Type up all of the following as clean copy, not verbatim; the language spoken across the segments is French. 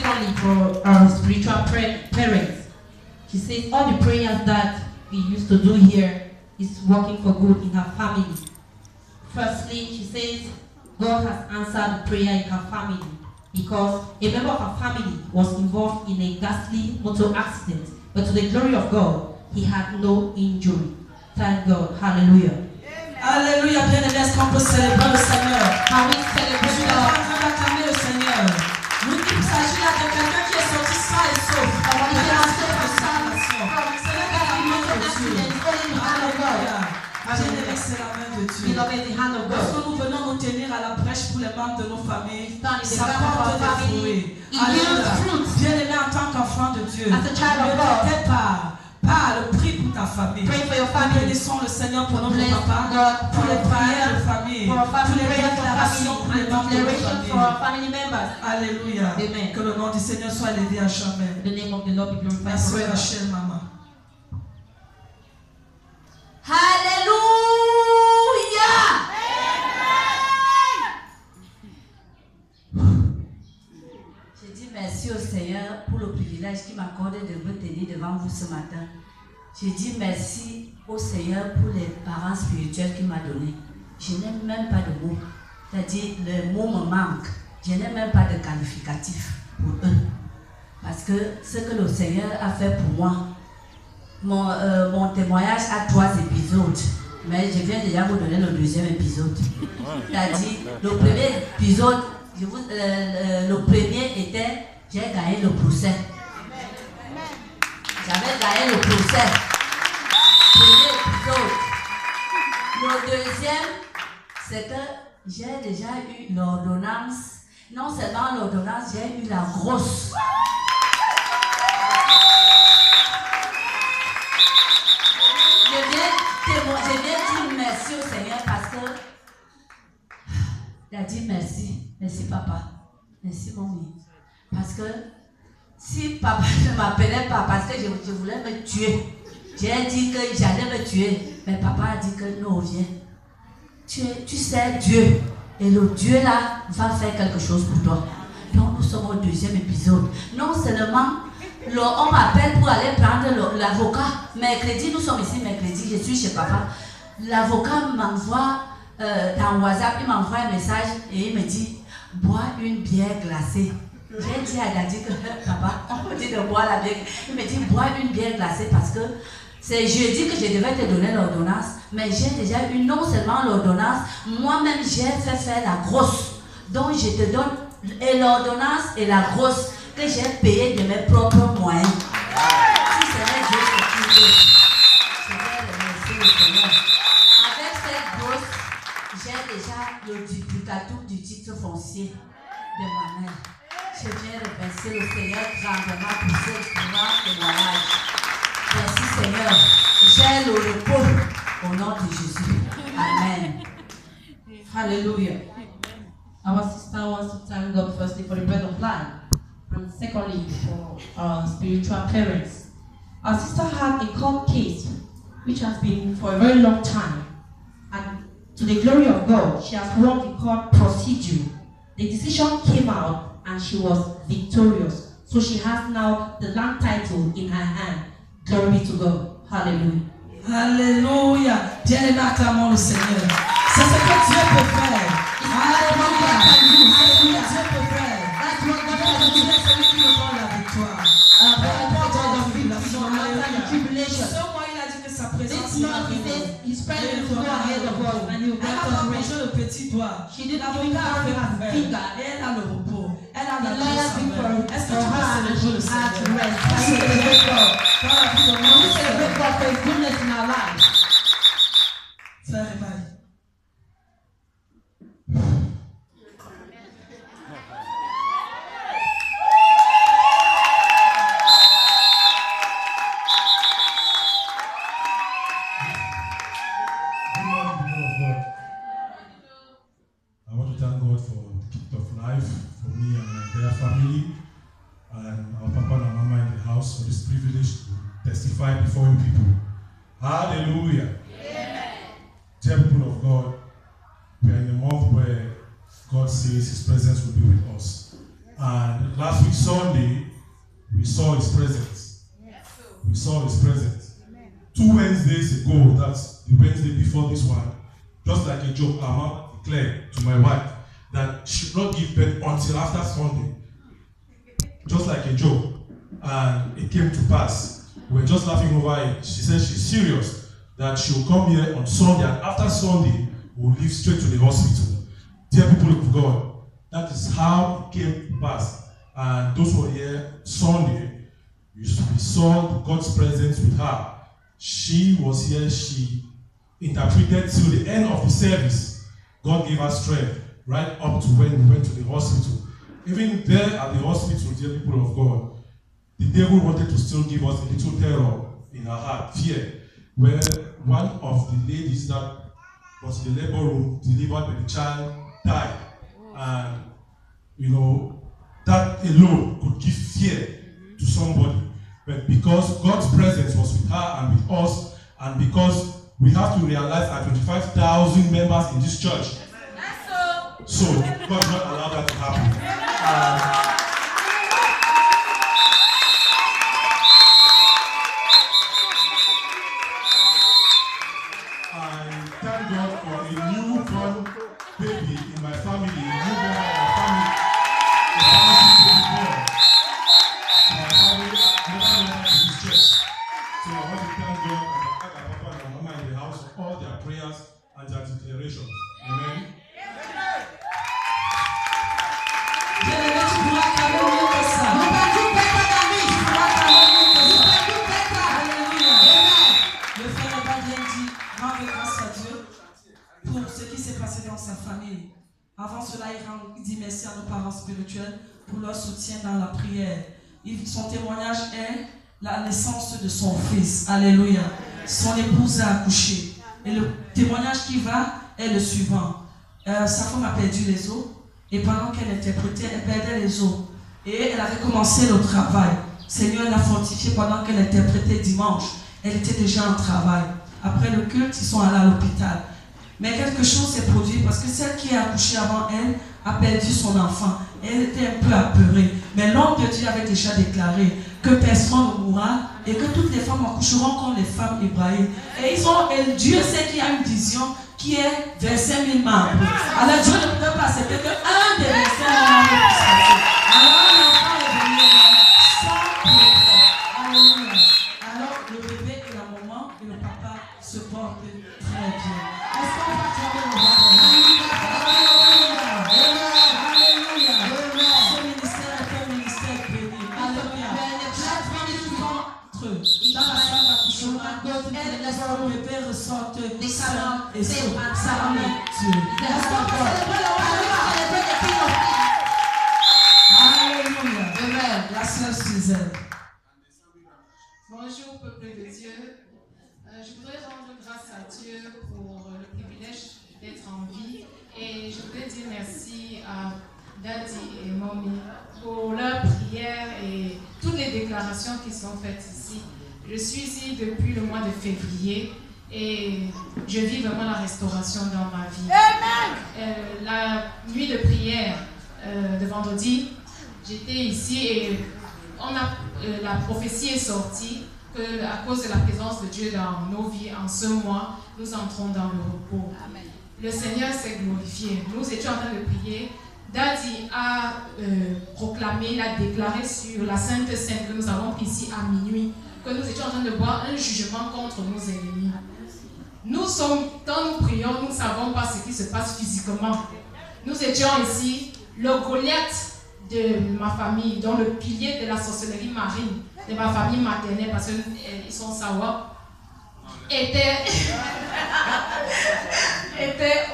secondly, for our spiritual parents, she says all the prayers that we used to do here is working for good in her family. Firstly, she says God has answered the prayer in her family because a member of her family was involved in a ghastly motor accident, but to the glory of God, he had no injury. Thank God. Hallelujah. Alléluia, bien-aimés, est-ce qu'on peut célébrer le Seigneur? Can we celebrate Je suis en train d'acclamer le Seigneur. Nous, il s'agit là de quelqu'un qui est sorti sain et sauf. Qui est resté de salvation. C'est la main de Dieu. Alléluia. Bien-aimés, c'est la main de Dieu. Lorsque nous venons nous tenir à la prêche pour les membres de nos familles, ça porte des fruits. Alléluia. Bien-aimés, en tant qu'enfant de Dieu, ne t'inquiète pas. Le prix pour ta famille. Pray for your family. Bénissons le Seigneur pour notre papa, pour les prières de famille, pour les déclarations pour les membres de notre famille. Alléluia. Amen. Que le nom du Seigneur soit élevé à jamais. The name of the Lord be glorified. Merci Rachel, maman. Alléluia. Je dis merci au Seigneur pour le privilège qu'il m'accorde de me tenir devant vous ce matin. Je dis merci au Seigneur pour les parents spirituels qu'il m'a donnés. Je n'ai même pas de mots. C'est-à-dire, le mot me manque. Je n'ai même pas de qualificatif pour eux. Parce que ce que le Seigneur a fait pour moi, mon témoignage a 3 épisodes. Mais je viens déjà vous donner le 2e épisode. C'est-à-dire, le premier épisode, le premier était, j'ai gagné le procès. J'avais gagné le procès. Premier épisode. Le deuxième, c'est que j'ai déjà eu l'ordonnance. Non seulement l'ordonnance, j'ai eu la grosse. Je viens dire merci au Seigneur parce que il a dit merci. Merci papa. Merci mamie. Parce que si papa ne m'appelait pas parce que je voulais me tuer, j'ai dit que j'allais me tuer. Mais papa a dit que non, viens. Tu sais Dieu. Et le Dieu là va faire quelque chose pour toi. Donc nous sommes au 2e épisode. Non seulement on m'appelle pour aller prendre l'avocat. Mercredi, nous sommes ici mercredi, je suis chez papa. L'avocat m'envoie dans WhatsApp, il m'envoie un message et il me dit bois une bière glacée. J'ai dit à Daddy que papa, on me dit de boire la bière. Il me dit bois une bière glacée parce que c'est jeudi que je devais te donner l'ordonnance. Mais j'ai déjà eu non seulement l'ordonnance, moi-même j'ai fait faire la grosse. Donc je te donne et l'ordonnance et la grosse que j'ai payé de mes propres moyens. Si c'est Dieu qui veut, je vais remercier le Seigneur. Avec cette grosse, j'ai déjà le duplicatif du titre foncier de ma mère. Je viens remercier le Seigneur grandement pour ce grand témoignage. Merci Seigneur. J'ai le repos au nom de Jésus. Amen. Hallelujah. Our sister wants to thank God firstly for the breath of life, and secondly for our spiritual parents. Our sister had a court case which has been for a very long time, and to the glory of God, she has won the court procedure. The decision came out and she was victorious. So she has now the land title in her hand. Glory be to God. Hallelujah. Alléluia. Bien-aimés, acclamons le Seigneur. C'est ce que Dieu peut faire. Alléluia. Alléluia. Dieu peut faire. Dieu est celui qui nous donne la victoire. Ce mois, il a dit que sa présence sera His presence will go ahead of us and he will grant us rest. le petit doigt. She did not L'avocat even a carry fait her faire. finger. Et elle a le repos. Elle a The la lawyer speak for Est-ce que tu her and peux she célébrer le had to Seigneur? rest. Can we celebrate God? Dans la vie de And we notre celebrate Seigneur. God for His goodness in our lives. Frère Emmanuel. I want to thank God for the gift of life for me and my entire family, and our papa and mama in the house for this privilege to testify before you people. Hallelujah. Amen. Dear people of God, we are in a month where God says His presence will be with us. And last week Sunday, we saw his presence. We saw his presence. 2 Wednesdays ago, that's the Wednesday before this one, just like a joke, Mama declared to my wife that she should not give birth until after Sunday. Just like a joke. And it came to pass. We were just laughing over it. She said she's serious, that she will come here on Sunday, and after Sunday, we'll leave straight to the hospital. Dear people of God, that is how it came to pass. And those who were here Sunday, we saw God's presence with her. She was here, she interpreted till the end of the service. God gave her strength right up to when we went to the hospital. Even there at the hospital, dear people of God, the devil wanted to still give us a little terror in our heart, fear, where one of the ladies that was in the labor room delivered by the child died. And, you know, that alone could give fear to somebody. But because God's presence was with her and with us, and because we have to realize that 25,000 members in this church, so God did not allow that to happen. Thank God for a newborn baby in my family, a newborn in my family. My family never went to this church. So I want to thank God and thank our Papa and Mama in the house for all their prayers and their declarations. Amen. Le frère n'a pas bien dit, rendre grâce à Dieu pour ce qui s'est passé dans sa famille. Avant cela, il dit merci à nos parents spirituels pour leur soutien dans la prière. Son témoignage est la naissance de son fils. Alléluia. Son épouse a accouché. Et le témoignage qui va est le suivant. Sa femme a perdu les os. Et pendant qu'elle interprétait, elle perdait les os. Et elle avait commencé le travail. Seigneur l'a fortifiée pendant qu'elle interprétait dimanche. Elle était déjà en travail. Après le culte, ils sont allés à l'hôpital. Mais quelque chose s'est produit parce que celle qui a accouché avant elle a perdu son enfant. Elle était un peu apeurée. Mais l'homme de Dieu avait déjà déclaré que personne ne mourra et que toutes les femmes accoucheront comme les femmes hébraïques. Et Dieu sait qu'il y a une vision qui est vers 5000 membres. Alors Dieu ne peut pas accepter qu'un des 25 membres puisse passer. Alors l'enfant est venu sans problème. Alléluia. Alors le bébé et la maman et le papa se portent très bien. Est-ce qu'on va acclamer le Alléluia. Alléluia. Ce ministère est un ministère béni. Alléluia. Chaque famille qui entre dans la salle d'accouchement, le bébé ressorte sain et sauf. Ça en est Dieu. Est-ce qu'on peut célébrer le roi? Alléluia. Amen. La sœur Suzanne. Bonjour peuple de Dieu. Je voudrais rendre grâce à Dieu pour le privilège d'être en vie et je voudrais dire merci à Daddy et Mommy pour leurs prières et toutes les déclarations qui sont faites ici. Je suis ici depuis le mois de février et je vis vraiment la restauration dans ma vie. La nuit de prière de vendredi, j'étais ici et la prophétie est sortie que à cause de la présence de Dieu dans nos vies en ce mois, nous entrons dans le repos. Amen. Le Seigneur s'est glorifié. Nous étions en train de prier. Daddy a proclamé, il a déclaré sur la Sainte Seine que nous avons pris ici à minuit, que nous étions en train de voir un jugement contre nos ennemis. Quand nous prions, nous ne savons pas ce qui se passe physiquement. Nous étions ici, le Goliath de ma famille, dont le pilier de la sorcellerie marine, de ma famille maternelle, parce qu'ils sont Sawa, était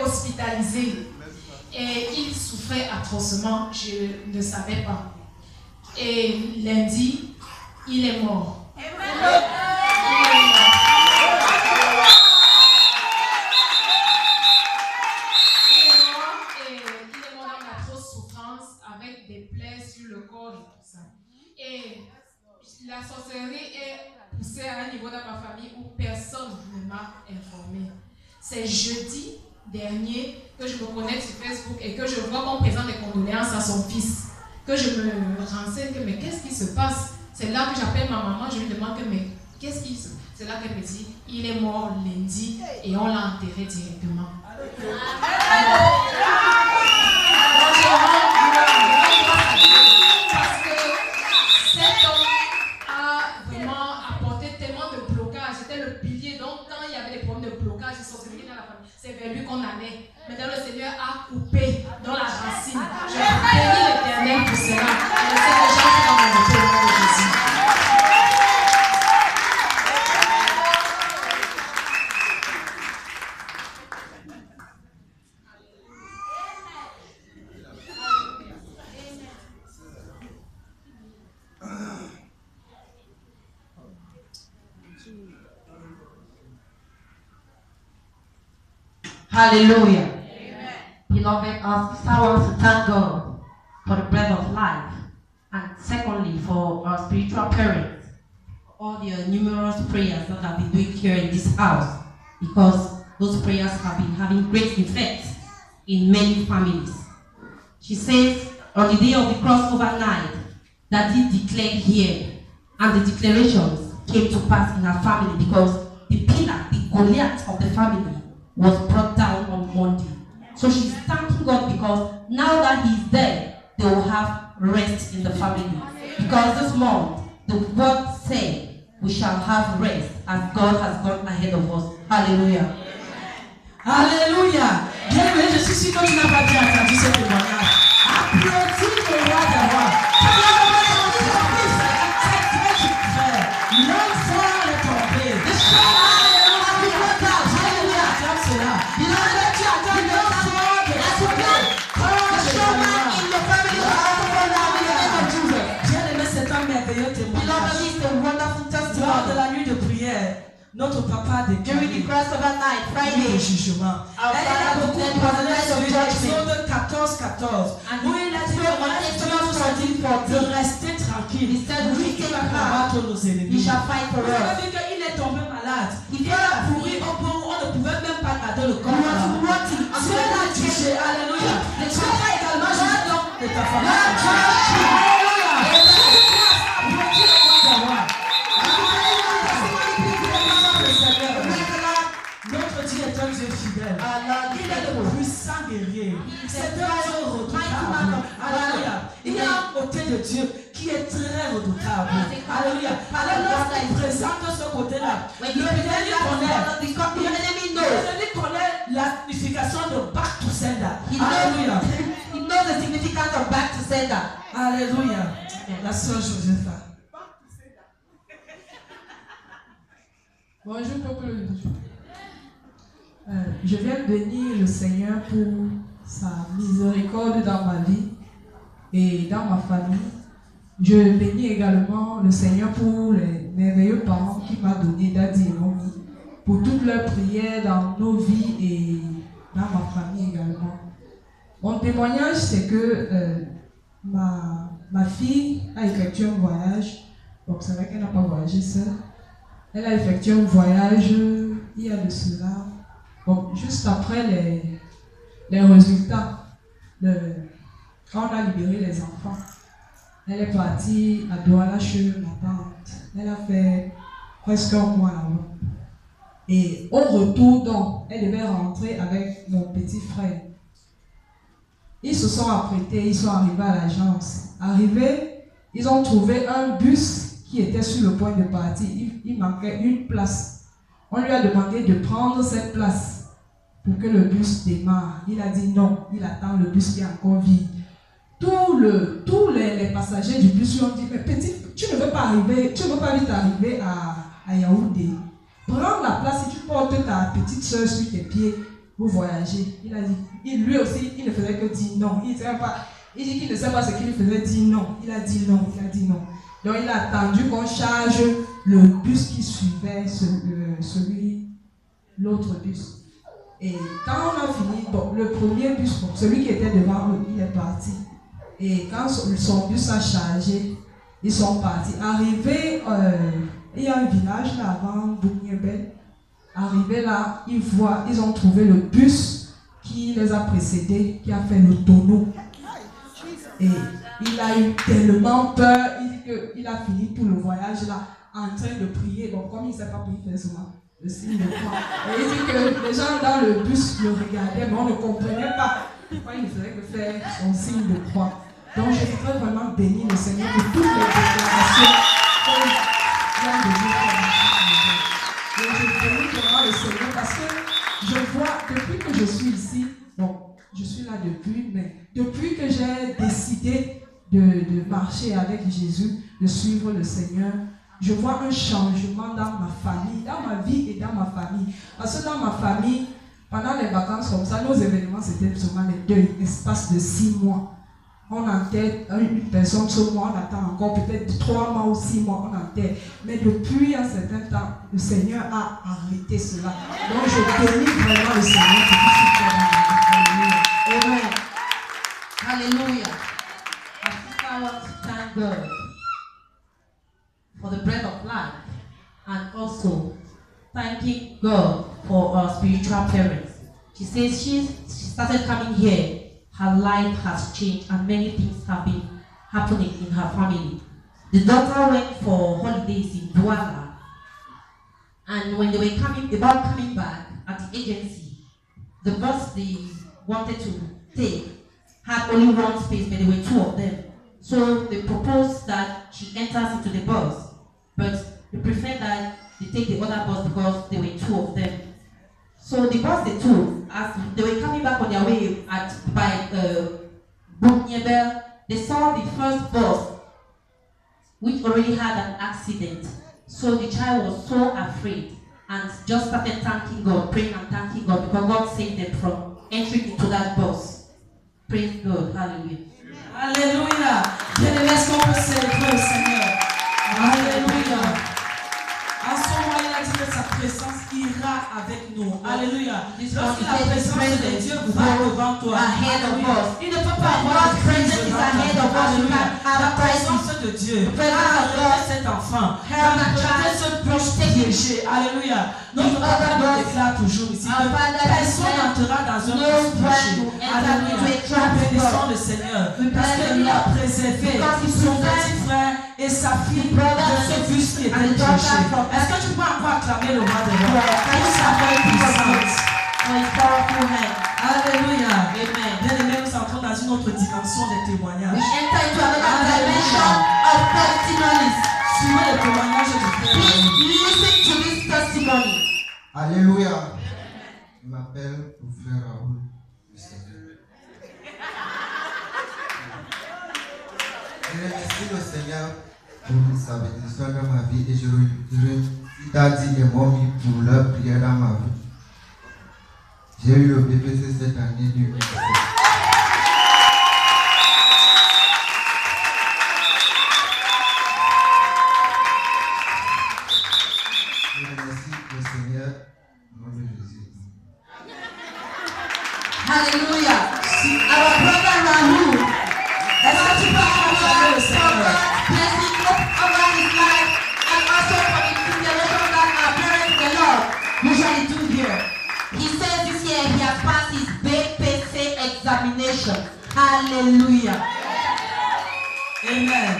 hospitalisé. Et il souffrait atrocement, je ne savais pas. Et lundi, il est mort. Il est mort. Et la sorcellerie est poussée à un niveau dans ma famille où personne ne m'a informé. C'est jeudi dernier que je me connecte sur Facebook et que je vois qu'on présente des condoléances à son fils. que je me renseigne, mais qu'est-ce qui se passe? C'est là que j'appelle ma maman, je lui demande que, mais qu'est-ce qui se passe? C'est là qu'elle me dit, il est mort lundi et on l'a enterré directement. Parce que cet homme a vraiment apporté tellement de blocages. C'était le pilier. Donc, quand il y avait des problèmes de blocage de sorcellerie dans la famille, c'est vers lui qu'on allait. Maintenant, le Seigneur a coupé dans la racine. Je bénis l'Éternel pour cela. Je sais que les gens qui vont me voter au nom de Jésus. Hallelujah. Amen. Beloved, our sister wants to thank God for the breath of life. And secondly, for our spiritual parents, for all the numerous prayers that have been doing here in this house, because those prayers have been having great effect in many families. She says, on the day of the crossover night, that he declared here, and the declarations came to pass in her family, because the pillar, the Goliath of the family, was brought down on Monday. So she's thanking God because now that he's there, they will have rest in the family. Because this month, the word said, we shall have rest as God has gone ahead of us. Hallelujah. Alléluia. Bien-aimé, je suis sûr que tu n'as pas bien entendu ce témoignage. Applaudis le roi des rois. L'homme fort est tombé. Lors de la nuit de prière, notre papa a déclaré During the crossover night, le Friday, jugement. our Elle a Father beaucoup declared parlé the sur of judgment. Exode 14:14. And Où il a dit de rester tranquille. He said, Lui qui va combattre nos He ennemis. shall fight for Vous us. savez qu'il est tombé malade. Il Il a pourri au point où on ne pouvait même pas garder le corps. Dieu l'a touché. Alléluia. Dieu a également jugé l'homme de ta famille. Notre Dieu est un Dieu fidèle. Il est le puissant guerrier. C'est un Dieu redoutable. Alléluia. Il y a un côté de Dieu qui est très redoutable. Alléluia. Alors lorsqu'il présente ce côté-là, l'ennemi connaît la signification de back to sender. Alléluia. He knows the significance of back to sender. Alléluia. La sœur Josepha. Bonjour, peuple de Dieu. Je viens bénir le Seigneur pour sa miséricorde dans ma vie et dans ma famille. Je bénis également le Seigneur pour les merveilleux parents qu'il m'a donné, Daddy et Mommy, pour toutes leurs prières dans nos vies et dans ma famille également. Mon témoignage, c'est que ma fille a effectué un voyage. Donc c'est vrai qu'elle n'a pas voyagé seule. Elle a effectué un voyage il y a de cela. Bon, juste après les résultats, quand on a libéré les enfants, elle est partie à Douala chez ma tante. Elle a fait presque un mois là-bas. Et au retour, donc, elle devait rentrer avec mon petit frère. Ils se sont apprêtés, ils sont arrivés à l'agence. Arrivés, ils ont trouvé un bus qui était sur le point de partir. Il manquait une place. On lui a demandé de prendre cette place pour que le bus démarre. Il a dit non, il attend le bus qui est encore vide. Tous les passagers du bus lui ont dit, mais petit, tu ne veux pas vite arriver à Yaoundé. Prends la place et tu portes ta petite soeur sur tes pieds pour voyager. Il a dit, lui aussi, il ne faisait que dire non. Il dit qu'il ne sait pas ce qu'il faisait dire non. Il a dit non, il a dit non. Donc il a attendu qu'on charge le bus qui suivait l'autre bus. Et quand on a fini, bon, le premier bus, bon, celui qui était devant eux, il est parti. Et quand son bus a chargé, ils sont partis. Arrivé, il y a un village là avant Bougniebel. Arrivé là, ils ont trouvé le bus qui les a précédés, qui a fait le tonneau. Et il a eu tellement peur. Il dit qu'il a fini tout le voyage là en train de prier. Bon, comme il ne sait pas prier, il fait souvent le signe de croix. Et il dit que les gens dans le bus le regardaient, mais on ne comprenait pas pourquoi il ne faisait que faire son signe de croix. Donc je voudrais vraiment bénir le Seigneur pour toutes les déclarations qu'il vient de dire. Et je bénis vraiment le Seigneur parce que je vois, depuis que je suis ici, bon, je suis là depuis, mais depuis que j'ai décidé de marcher avec Jésus, de suivre le Seigneur, je vois un changement dans ma famille, dans ma vie et dans ma famille. Parce que dans ma famille, pendant les vacances comme ça, nos événements c'était seulement les deuils, espace de 6 mois. On enterre une personne ce mois, on attend encore peut-être 3 mois ou 6 mois, on enterre. Mais depuis un certain temps, le Seigneur a arrêté cela. Donc je bénis vraiment le Seigneur pour tout ce qu'il fait dans ma vie. Amen. Hallelujah. I want to thank God for the bread of life and also thanking God for our spiritual parents. She says she started coming here. Her life has changed and many things have been happening in her family. The daughter went for holidays in Douala, and when they were coming back at the agency, the bus they wanted to take had only one space, but there were 2 of them. So they proposed that she enters into the bus, but they preferred that they take the other bus because there were 2 of them. So the bus they took, as they were coming back on their way by Buknyebel, they saw the first bus, which already had an accident. So the child was so afraid and just started thanking God, praying and thanking God because God saved them from entering into that bus. Praise God. Hallelujah. Alléluia. Bien-aimés, est-ce qu'on peut célébrer le Seigneur? Alléluia. En ce moment, il a dit que sa présence ira avec nous. Alléluia. Lorsque la présence de Dieu va devant toi, il ne peut pas avoir de crise devant toi. Alléluia. La présence de Dieu va arrêter cet enfant. Peut-être ce bouche piégé. Alléluia. Notre Père nous déclare toujours ici que personne n'entrera dans un bouche piégé. Alléluia. Nous bénissons le Seigneur parce qu'il a préservé son petit frère et sa fille de ce bus qui était piégé. Est-ce que tu peux encore acclamer le roi des rois pour sa main puissante? Alléluia. Amen. Bien-aimés, nous entrons dans une autre dimension des témoignages. Suivez les témoignages du frère. Alléluia. Je m'appelle frère Raoul. Je remercie le Seigneur pour sa bénédiction dans ma vie et je remercie Daddy et Mommy pour leur prière dans ma vie. J'ai eu le BPC cette année 2017. Je remercie le Seigneur au nom de Jésus. Hallelujah. Our brother Rahul, est-ce que tu peux avoir blessing over his life and also for the declaration that our parents, the Lord, usually do here. He says this year he has passed his BPC examination. Hallelujah. Amen.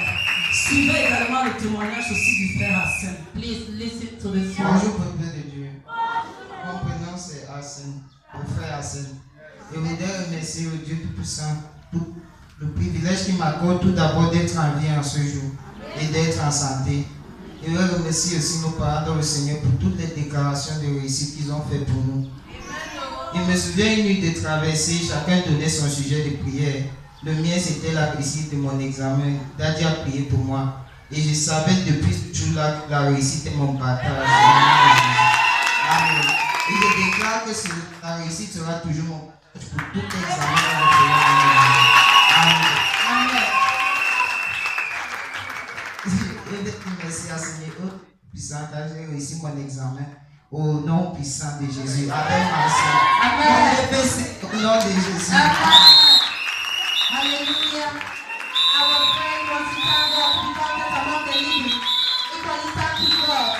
Suivez également le témoignage aussi du frère Hassan. Please listen to this one. Bonjour, peuple de Dieu. Mon prénom c'est Hassan, mon frère Hassan. Je voudrais remercier le Dieu Tout-Puissant pour le privilège qu'il m'accorde tout d'abord d'être en vie en ce jour et d'être en santé. Je veux remercier aussi nos parents dans le Seigneur pour toutes les déclarations de réussite qu'ils ont fait pour nous. Je me souviens une nuit de traversée, chacun donnait son sujet de prière. Le mien c'était la réussite de mon examen. Daddy a prié pour moi. Et je savais depuis ce jour-là que la réussite est mon partage. Amen. Et je déclare que la réussite sera toujours mon partage pour tout examen dans le Seigneur. Amen. Je merci à Seigneur puissant car j'ai réussi mon examen au nom puissant de Jésus. Avec ma soeur. Amen. Au nom de Jésus. Hallelujah. Our friend wants to thank God to be counted among the living. Equally thanking God,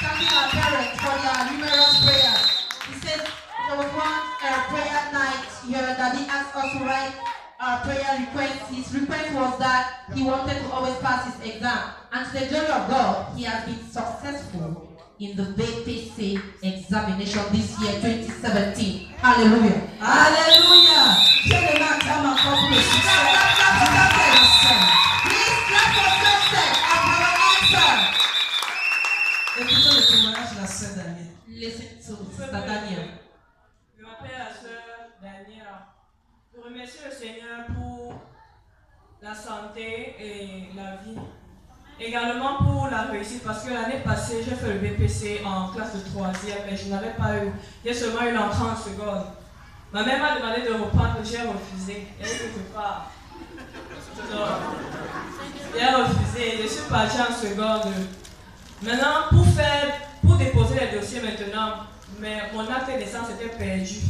thanking our parents for their numerous prayers. He said there was one prayer night here that he asked us to write our prayer request. His request was that he wanted to always pass his exam. And to the glory of God, he has been successful in the BPC examination this year, 2017. Hallelujah. Alléluia. Je le m'acclame encore pour le succès. Please clap for success of our answer. Écoutons le témoignage de la sœur Danielle. Listen to Sister Daniel. Je m'appelle la sœur Danielle. Je remercie le Seigneur pour la santé et la vie. Également pour la réussite, parce que l'année passée, j'ai fait le BPC en classe de 3e, mais je n'avais pas eu. J'ai seulement eu l'entrée en seconde. Ma mère m'a demandé de reprendre, j'ai refusé. Elle est quelque part. J'ai refusé, je suis partie en seconde. Maintenant, pour déposer les dossiers maintenant, mais mon acte de naissance était perdu.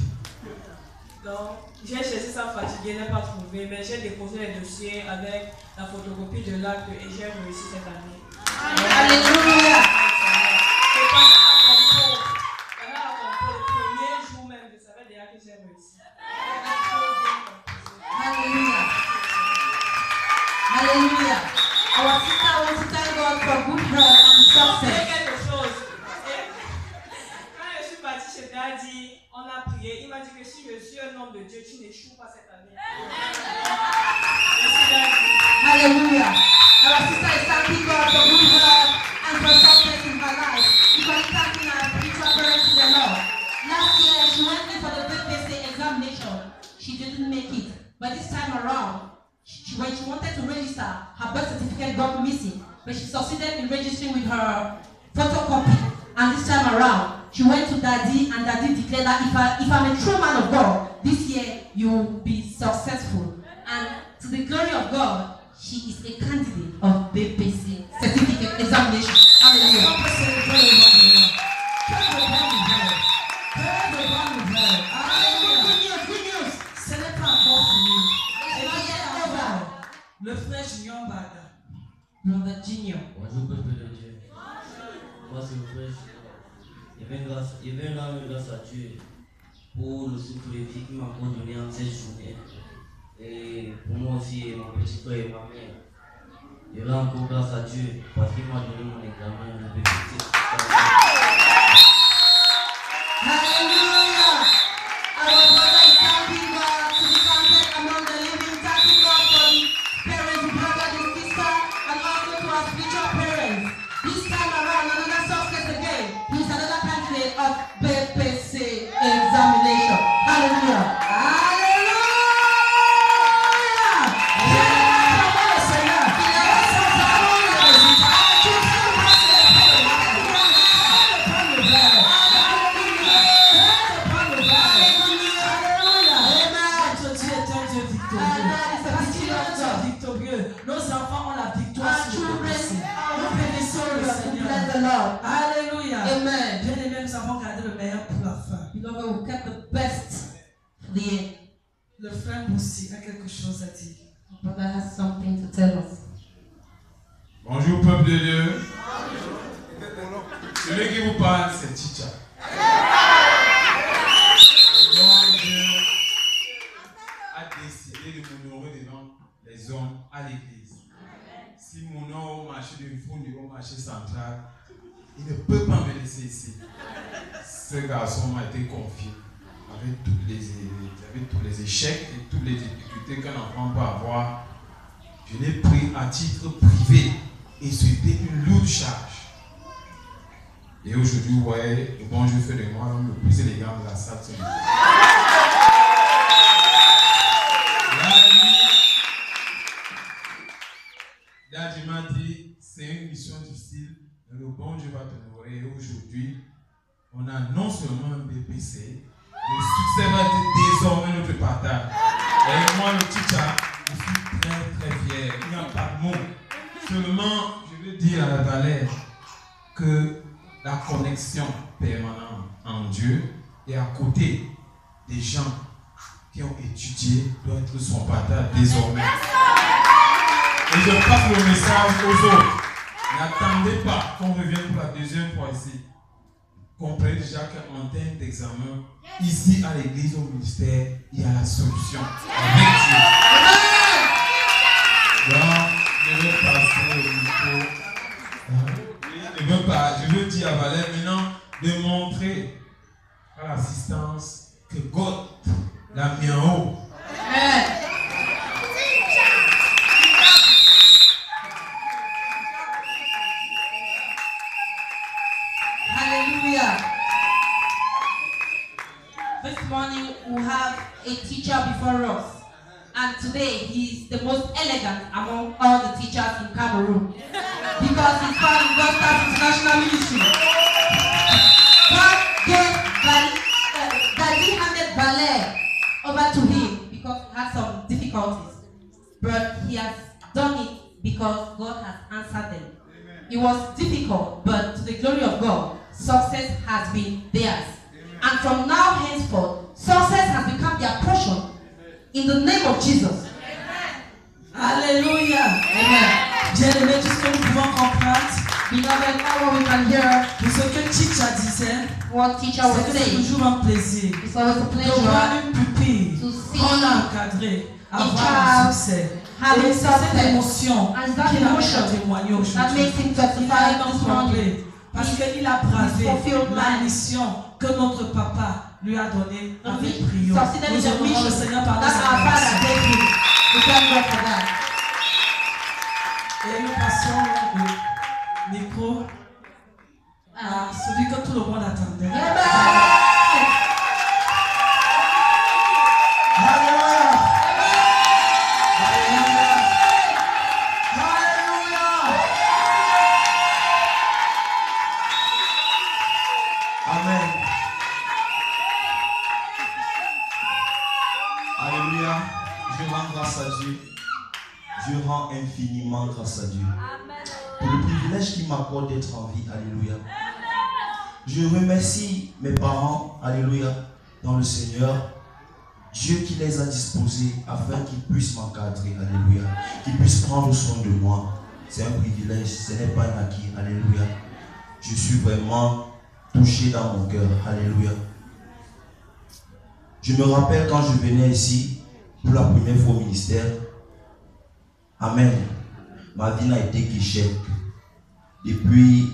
Donc, j'ai cherché ça fatigué, je n'ai pas trouvé, mais j'ai déposé les dossiers avec la photocopie de l'acte et j'ai réussi cette année. Alléluia. Et pendant la compo, le premier jour même, je savais déjà que j'ai réussi. Hallelujah. Hallelujah. Our sister wants to thank God for good health and success. Quelque chose. Quand je suis partie chez Daddy, on a prié. Il m'a dit que si je suis un homme de Dieu, tu n'échoues pas cette année. Merci Daddy. Hallelujah. Our sister is thanking God for good health and for success in her life. Because thanking her spiritual parents to the Lord. Last year, she went in for the BPC examination. She didn't make it. But this time around, when she wanted to register, her birth certificate got missing. But she succeeded in registering with her photocopy. And this time around, she went to Daddy, and Daddy declared that if I'm a true man of God, this year you will be successful. And to the glory of God, she is a candidate of BPC certificate examination. Hallelujah. On peut célébrer le nom de Dieu. Quelle bonne nouvelle. Quelle bonne nouvelle. Alléluia. Good news. Ce n'est pas encore fini. Et puis, le frère Junior Bada. Brother Junior. Bonjour peuple de Dieu. Moi c'est le frère. Je vais rendre grâce à Dieu pour le souffle de vie qui m'a donné en cette journée. Et pour moi aussi, mon petit frère et ma mère. Je rends encore grâce à Dieu parce qu'il m'a donné mon examen de BPC. Hallelujah. Our brother is thanking God to be counted among the living, thanking God for the parents, brother and sister, and also to our spiritual parents. This time around, another success again. He's another candidate of BPC examination. Hallelujah. Alléluia. Amen. Bien-aimés, nous avons gardé le meilleur pour la fin. Beloved, we kept the best for the end. Le frère Moussi a quelque chose à dire. Our brother has something to tell us. Bonjour peuple de Dieu. Celui qui vous parle, c'est Chicha. Donc Dieu a décidé de m'honorer devant les hommes à l'église. Si mon nom au marché de fond au marché central, il ne peut pas me laisser ici. Ce garçon m'a été confié avec tous les échecs et toutes les difficultés qu'un enfant peut avoir. Je l'ai pris à titre privé et c'était une lourde charge. Et aujourd'hui, vous voyez, le bon Dieu fait de moi l'homme le plus élégant de la salle. Daddy m'a dit, c'est une mission difficile, mais le bon Dieu va t'honorer. Et aujourd'hui, on a non seulement un BPC, le succès va être désormais notre partage. Et moi, le Chicha, je suis très très fier. Il n'y a pas de mots. Seulement, je veux dire à Valère que la connexion permanente en Dieu est à côté des gens qui ont étudié doit être son partage désormais. Et je passe le message aux autres. N'attendez pas qu'on revienne pour la deuxième fois ici. Comprenez déjà qu'en termes d'examen, ici à l'église, au ministère, il y a la solution. Avec Dieu. Donc, je vais passer au micro. Je veux dire à Valère maintenant de montrer à l'assistance que God l'a mis en haut. Hallelujah. This morning we have a teacher before us. And today he's the most elegant among all the teachers in Cameroon. Because he's part of God's International Ministry. God handed ballet over to him because he had some difficulties. But he has done it because God has answered them. It was difficult, but to the glory of God, success has been theirs. And from now henceforth, success has become their portion in the name of Jesus. Alléluia. Amen. Bien-aimé, tout ce que nous pouvons comprendre, Beloved, all what we can hear, tout ce que teacher disait, what teacher was c'est saying, toujours un plaisir it's always a de voir pleasure une pupille to see qu'on a encadrée avoir child un succès. having Et c'est cette success. émotion And that qu'il a emotion témoigné that aujourd'hui. makes him Il a testify été this morning. comblé parce qu'il a bravé fulfilled la life. mission que notre papa lui a donnée And avec he brio. succeeded in Nous the honorons mission le Seigneur par that our notre Father gave him. We thank God for that. Et nous passons le micro à celui que tout le monde attendait. Amen. Alléluia. Amen. Alléluia. Je rends grâce à Dieu. Je rends infiniment grâce à Dieu. Pour le privilège qu'il m'accorde d'être en vie. Alléluia. Je remercie mes parents. Alléluia. Dans le Seigneur. Dieu qui les a disposés afin qu'ils puissent m'encadrer. Alléluia. Qu'ils puissent prendre soin de moi. C'est un privilège. Ce n'est pas un acquis. Alléluia. Je suis vraiment touché dans mon cœur. Alléluia. Je me rappelle quand je venais ici pour la première fois au ministère. Amen. Ma vie n'a été qu'échec. Depuis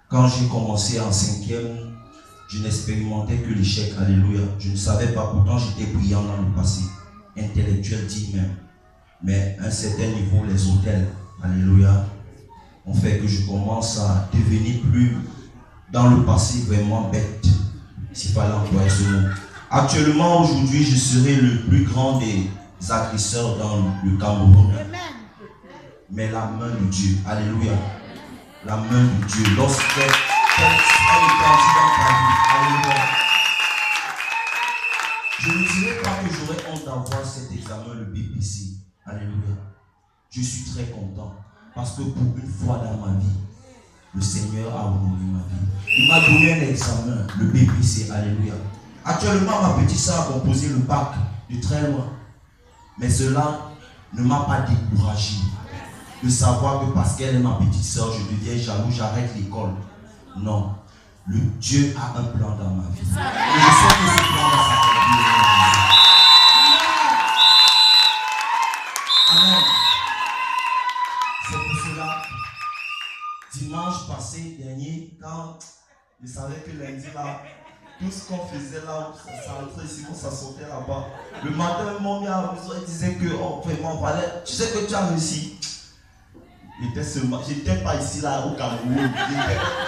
quand j'ai commencé en 5e, je n'expérimentais que l'échec. Alléluia. Je ne savais pas, pourtant j'étais brillant dans le passé. Intellectuel dit même. Mais à un certain niveau, les hôtels, alléluia, ont fait que je commence à devenir plus dans le passé vraiment bête. S'il fallait employer ce mot. Actuellement, aujourd'hui, je serai le plus grand des agresseurs dans le Cameroun. Mais la main de Dieu, alléluia, la main de Dieu, lorsqu'elle est étendue dans ta vie, alléluia. Je ne dirais pas que j'aurais honte d'avoir cet examen, le BPC, alléluia. Je suis très content parce que pour une fois dans ma vie, le Seigneur a honoré ma vie. Il m'a donné un examen, le BPC, alléluia. Actuellement, ma petite soeur a composé le bac de très loin. Mais cela ne m'a pas découragé de savoir que parce qu'elle est ma petite soeur, je deviens jaloux, j'arrête l'école. Non. Le Dieu a un plan dans ma vie. Et je sais que ce plan va s'accomplir. Amen. C'est pour cela, dimanche passé, dernier, quand je savais que lundi là, tout ce qu'on faisait là, ça rentrait ici, ça sortait là-bas. Le matin, mon mien à la maison, il disait que, oh, vraiment, tu sais que tu as réussi. J'étais pas ici là au Cameroun.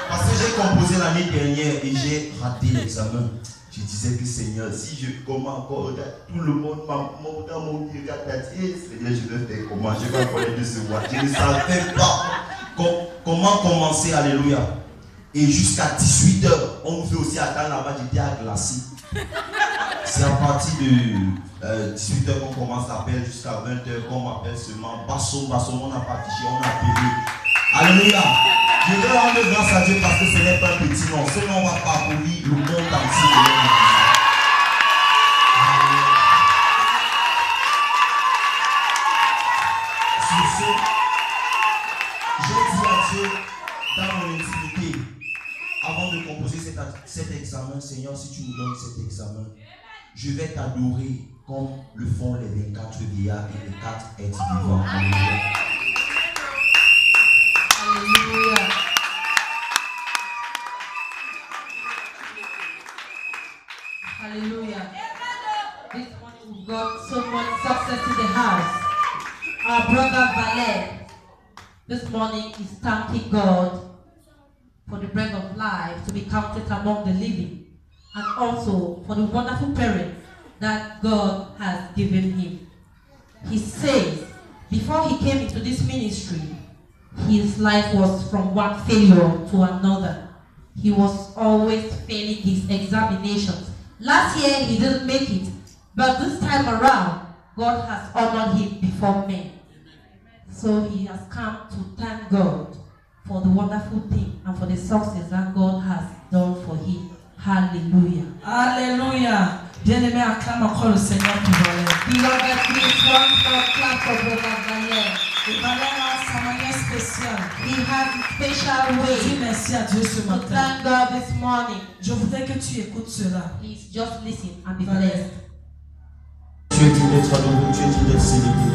Parce que j'ai composé l'année dernière et j'ai raté l'examen. Je disais que Seigneur, si je commence encore, tout le monde dans mon regard a dit, Seigneur, je vais faire comment? Je vais encore les décevoir. Je ne savais pas comment commencer, alléluia. Et jusqu'à 18h, on me fait aussi attendre là-bas, j'étais à Glacis. C'est à partir de 18h qu'on commence l'appel jusqu'à 20h qu'on m'appelle seulement Basso, on n'a pas affiché, on a appelé. Alléluia. Je veux rendre grâce à Dieu parce que ce n'est pas un petit nom. Ce nom va parcourir le monde entier. Sur ce, j'ai dit à Dieu dans mon intimité, avant de composer cet examen, Seigneur, si tu nous donnes cet examen, je vais t'adorer comme le font les 24 vieillards et les 4 êtres vivants. Alléluia. Hallelujah. Hallelujah. This morning we've got so much success in the house. Our brother Valet this morning is thanking God for the breath of life to be counted among the living, and also for the wonderful parents that God has given him. He says, before he came into this ministry, his life was from one failure to another. He was always failing his examinations. Last year he didn't make it, but this time around, God has honored him before men. So he has come to thank God for the wonderful thing and for the success that God has done for him. Hallelujah. Alléluia. Bien-aimé, acclame encore le Seigneur pour Valère. Beloved, please one more clap for Brother Valère. Et Valère a sa manière spéciale. He has a special Dis way merci à Dieu ce to matin. thank God this morning. Je voudrais que tu écoutes cela. Please just listen and be Valère. blessed. Tu es digne d'être adoré, tu es digne d'être célébré.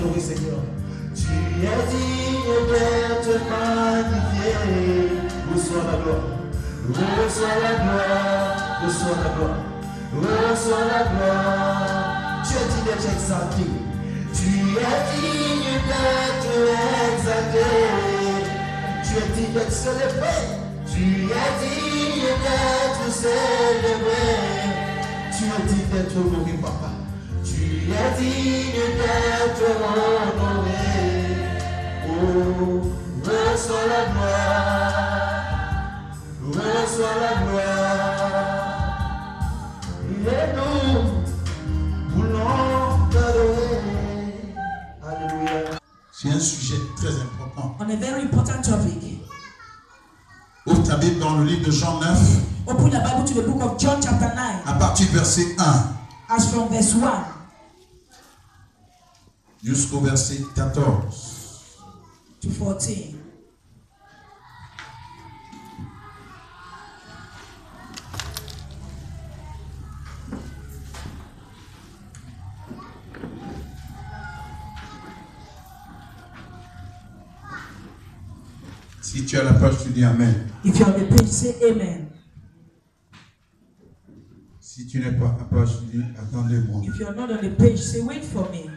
t'adorer, Seigneur. Tu es digne d'être magnifié. Reçois la gloire. Reçois la gloire. Reçois la gloire. Reçois la gloire. Tu es digne d'être exalté. Tu es digne d'être exalté. Tu es digne d'être célébré. Tu es digne d'être célébré. Tu es digne d'être honoré, papa. Tu es digne d'être honoré. Oh, reçois la gloire. Reçois la gloire. Et nous voulons t'adorer. Alléluia. C'est un sujet très important. On a very important topic. Ouvre ta Bible dans le livre de Jean 9. Open the Bible to the book of John chapter 9. À partir du verset 1. As from verse 1. Jusqu'au verset 14. To 14. Si tu as la page, tu dis Amen. If you're on the page, say Amen. Si tu n'es pas à la page, tu dis attendez-moi. If you're not on the page, say wait for me.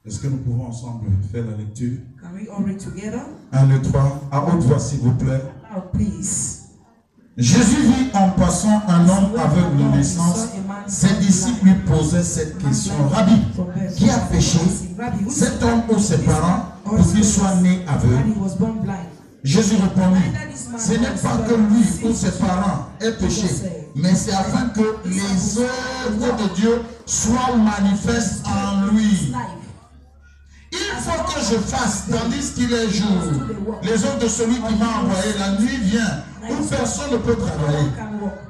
Est-ce que nous pouvons ensemble faire la lecture? Can we all read together? 1, 2, 3. À haute voix, s'il vous plaît. Loud, please. Jésus vit en passant un homme aveugle de naissance. Ses disciples lui posaient cette question. Rabbi, qui a péché, cet homme ou ses parents, pour qu'il soit né aveugle? Jésus répondit, ce n'est pas que lui ou ses parents aient péché, mais c'est afin que les œuvres de Dieu soient manifestes en lui. Il faut que je fasse, tandis qu'il est jour, les œuvres de celui qui m'a envoyé. La nuit vient, où personne ne peut travailler.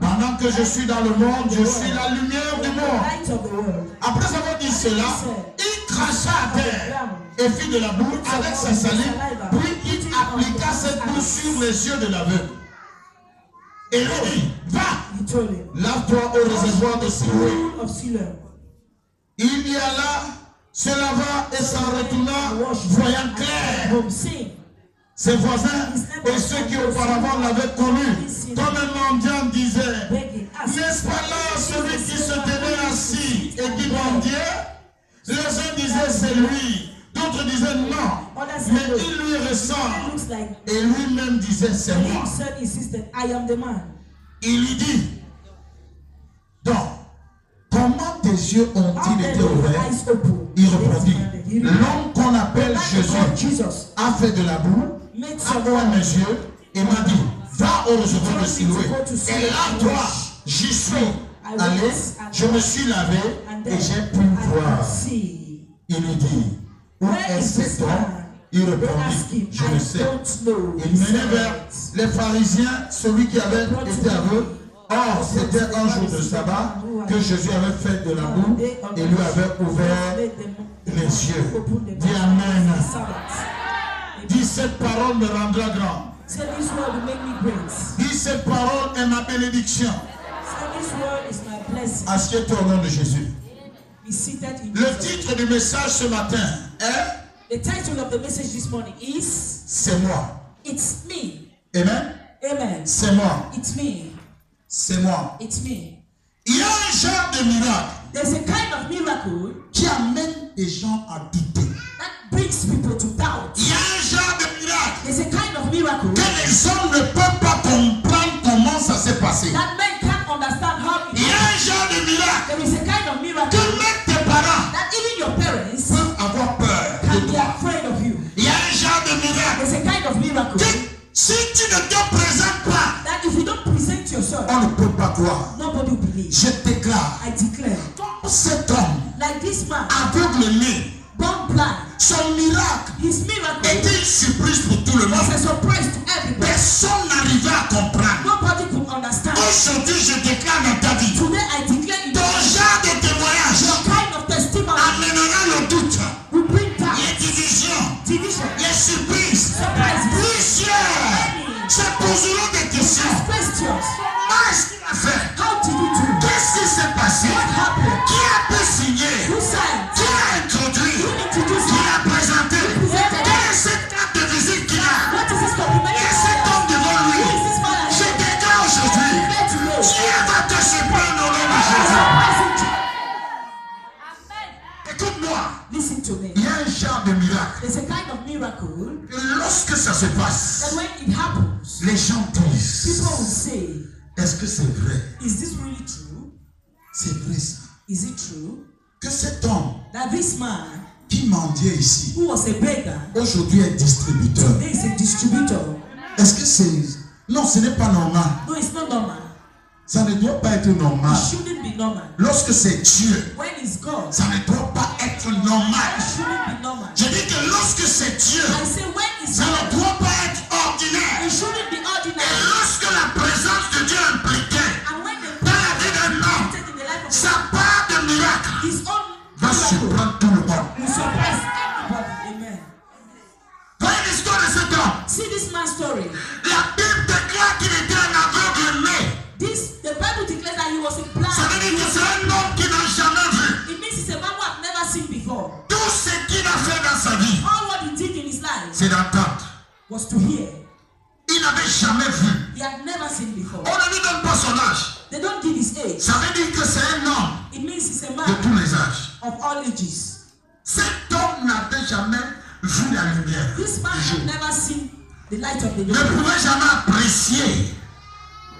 Pendant que je suis dans le monde, je suis la lumière du monde. Après avoir dit cela, il cracha à terre et fit de la boue avec sa salive, puis il appliqua cette boue sur les yeux de l'aveugle. Et lui dit, va, lave-toi au réservoir de Siloé. Il y alla, se lava et s'en retourna, voyant clair. Ses voisins et ceux qui auparavant l'avaient connu, comme un mendiant disait, n'est-ce pas là celui qui se tenait assis et qui mendiait? Les uns disaient c'est lui, d'autres disaient non, mais il lui ressemble. Et lui-même disait c'est moi. Il lui dit, donc, comment tes yeux ont-ils été ouverts? Il répondit, l'homme qu'on appelle Jésus a fait de la boue, a ouvert mes yeux et m'a dit, va au réservoir de Siloé. Et là, toi, j'y suis allé, je me suis lavé et j'ai pu voir. Il lui dit, où est cet homme? Il répondit, je ne sais. Il menait vers les pharisiens, celui qui avait été aveugle. Or, c'était un jour de sabbat que Jésus avait fait de la boue et lui avait ouvert les yeux. Dis Amen. Dis cette parole me rendra grand. Dis cette parole est ma bénédiction. Assieds-toi au nom de Jésus. Le titre du message ce matin est c'est moi. It's me. Amen. Amen. C'est moi. It's me. C'est moi. It's me. Il y a un genre de miracle There's a kind of miracle qui amène les gens à douter. that brings people to doubt. Il y a un genre de miracle There's a kind of miracle que les hommes ne peuvent pas comprendre comment ça s'est passé. that men can't understand how it Il y a un genre de miracle There is a kind of miracle que même tes parents that even your parents peuvent avoir peur can de be toi. afraid of you. Il y a un genre de miracle There's a kind of miracle que si tu ne te présentes pas, that if you don't present yourself, on ne peut pas croire. nobody will believe. Je déclare, I declare, cet homme like this man, aveugle-né, born blind, son miracle his miracle était une surprise pour tout le was monde. a surprise to everybody. Personne n'arrivait à comprendre. Nobody could understand. Aujourd'hui, je déclare dans ta vie, Today I declare in ton genre de témoignage your kind of testimony amènera le doute, will bring doubt, les divisions, division, les surprises. surprises, Plusieurs se poseront des questions. questions. Comment est-ce qu'il a fait? How did you do? Qu'est-ce qui s'est passé? What happened? Qui a pu signer? Who signed? Qui a introduit? Who Écoute-moi. Listen to me. Il y a un genre de miracle. There's a kind of miracle Et lorsque ça se passe, that when it happens, les gens disent, people will say, est-ce que c'est vrai? is this really true? C'est vrai ça. Is it true? Que cet homme That this man qui mendiait ici, who was a beggar, aujourd'hui est distributeur. today is a distributor. Est-ce que c'est... Non, ce n'est pas normal. No, it's not normal. Ça ne doit pas être normal. It shouldn't be normal. Lorsque c'est Dieu, When it's God, ça ne doit pas être normal. it shouldn't be normal. Je dis que lorsque c'est Dieu, I say when it's ça ne God, doit pas être ordinaire. it shouldn't be Et ordinary. lorsque la présence de Dieu est impliquée And when the dans la vie d'un homme, in the life of sa part de miracle his own va surprendre tout le monde. will surprise everybody. Amen. Voyez l'histoire de cet homme. See this man's story. La Bible déclare qu'il était un aveugle né. The Bible declares that he was a blind. Ça veut dire que c'est un homme qui n'a jamais vu. It means he's a man who I've never seen before. Tout ce qu'il a fait dans sa vie, All what he did in his life c'est d'entendre. was to hear. Il n'avait jamais vu. He had never seen before. On ne lui donne pas son âge. They don't give his age. Ça veut dire que c'est un homme It means he's a de man tous les âges. of all ages. Cet homme n'avait jamais vu la lumière. This man had never seen the light of the Ne day. pouvait jamais apprécier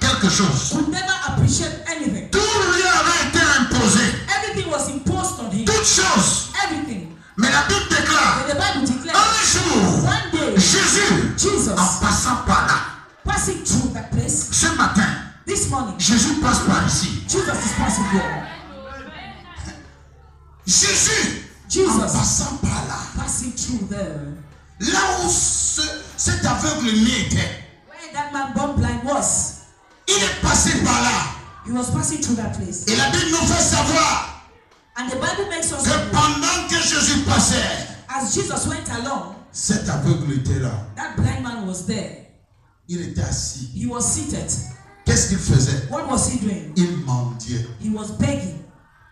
quelque chose. Could never appreciate anything. Tout lui avait été imposé. Everything was imposed on him. Toutes choses. Everything. Mais la Bible déclare, And the Bible declares un jour, one day Jésus, Jesus en passant par là, passing through that place. ce matin, This morning Jésus passe par ici. Jesus is passing there. Jésus, en Jesus passant par là, passing through there. là où cet aveugle né était, Where that man born blind was, il est passé par là. he was passing through that place. Et la Bible nous fait savoir And the Bible makes us que know pendant que Jésus passait, as Jesus went along, cet aveugle était là. that blind man was there. Il était assis. He was seated. Qu'est-ce qu'il faisait? What was he doing? Il mendiait. He was begging.